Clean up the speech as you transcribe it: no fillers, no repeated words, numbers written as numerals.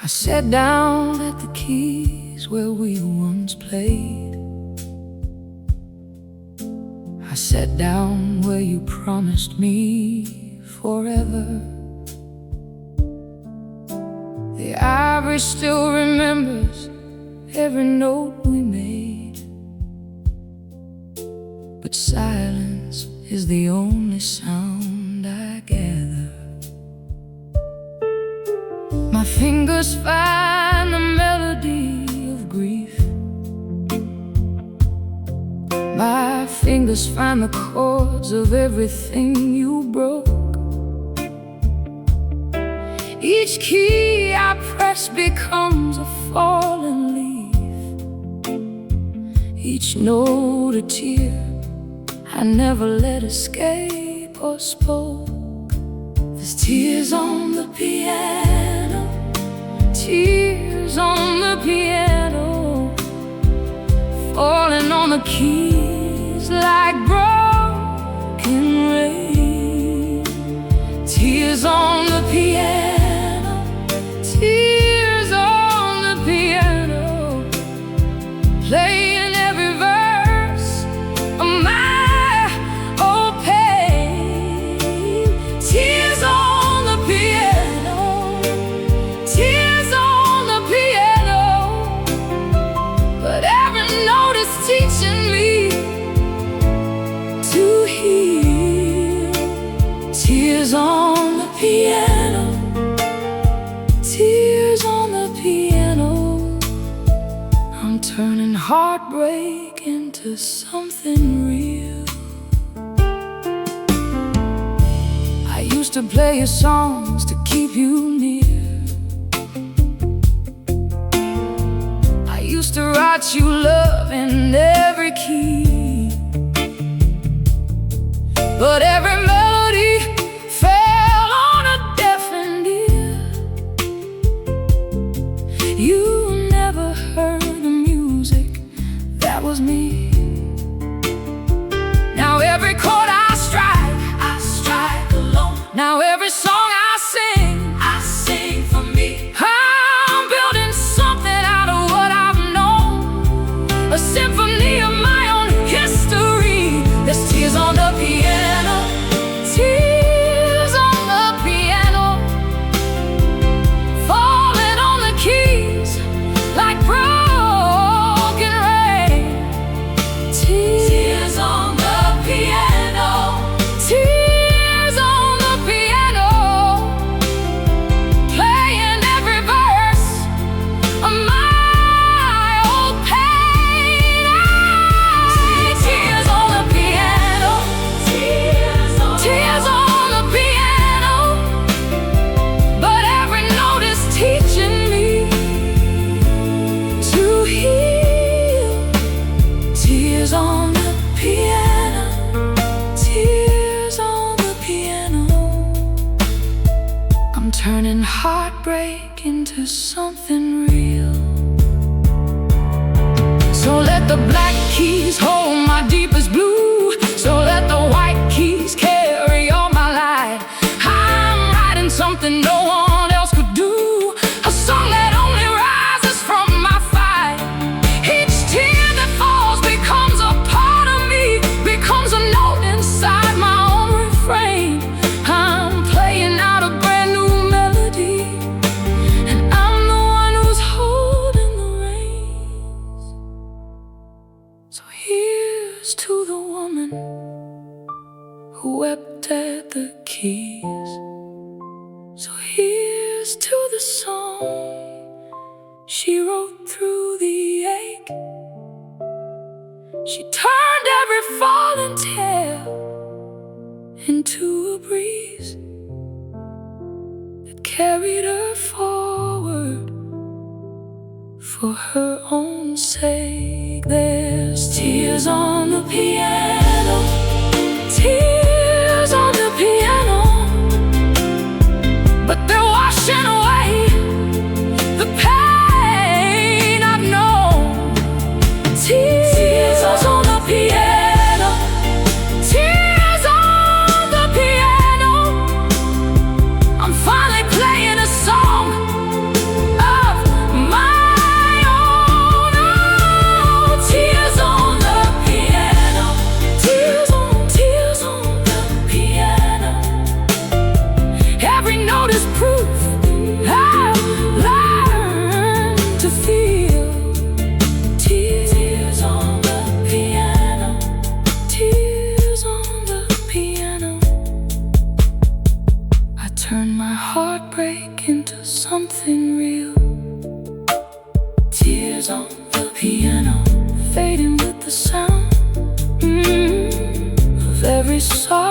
I sat down at the keys where we once played. I sat down where you promised me forever. The ivory still remembers every note we made, but silence is the only sound I gather. My fingers find the melody of grief. My fingers find the chords of everything you broke. Each key I press becomes a fallen leaf, each note a tear I never let escape or spoke. There's tears on the piano, tears on the piano, falling on the keys like broken rain. Tears on the piano, tears on the piano, playing every verse of my old pain. Tears on the piano, tears on the piano, but every note is teaching me to heal. Tears on the piano, tears on the piano, I'm turning heartbreak into something real. I used to play your songs to keep you near. I used to write you love in every key, but every melody fell on a deafened ear. You never heard the music that was me. Now every chord I strike alone. Now every song I sing for me. I'm building something out of what I've known, a symphony of my own history. There's tears on the piano, tears on the piano, falling on the keys like broken rain. Tears on the piano, tears on the piano, playing every verse of my old pain. Tears on the piano, tears on the piano, but every note is teaching me to heal. Tears on the piano, tears on the piano, I'm turning heartbreak into something real. So let the black keys hold my deepest blue, so let the white keys carry all my light. I'm writing something no one else could do, a song that only rises from my fight. Each tear that falls becomes a part of me, becomes a note inside my own refrain. I'm playing out a brand new melody, and I'm the one who's holding the reins. So here's to the woman who wept at the keys. So here's to the song she wrote through the ache. She turned every fallen tale into a breeze that carried her forward for her own sake. There's tears on the piano, tears on the piano, but they're washing away the pain I've known. Tears on the piano, tears on the piano, I'm finally playing a song something real. Tears on the piano, fading with the sound of every sorrow.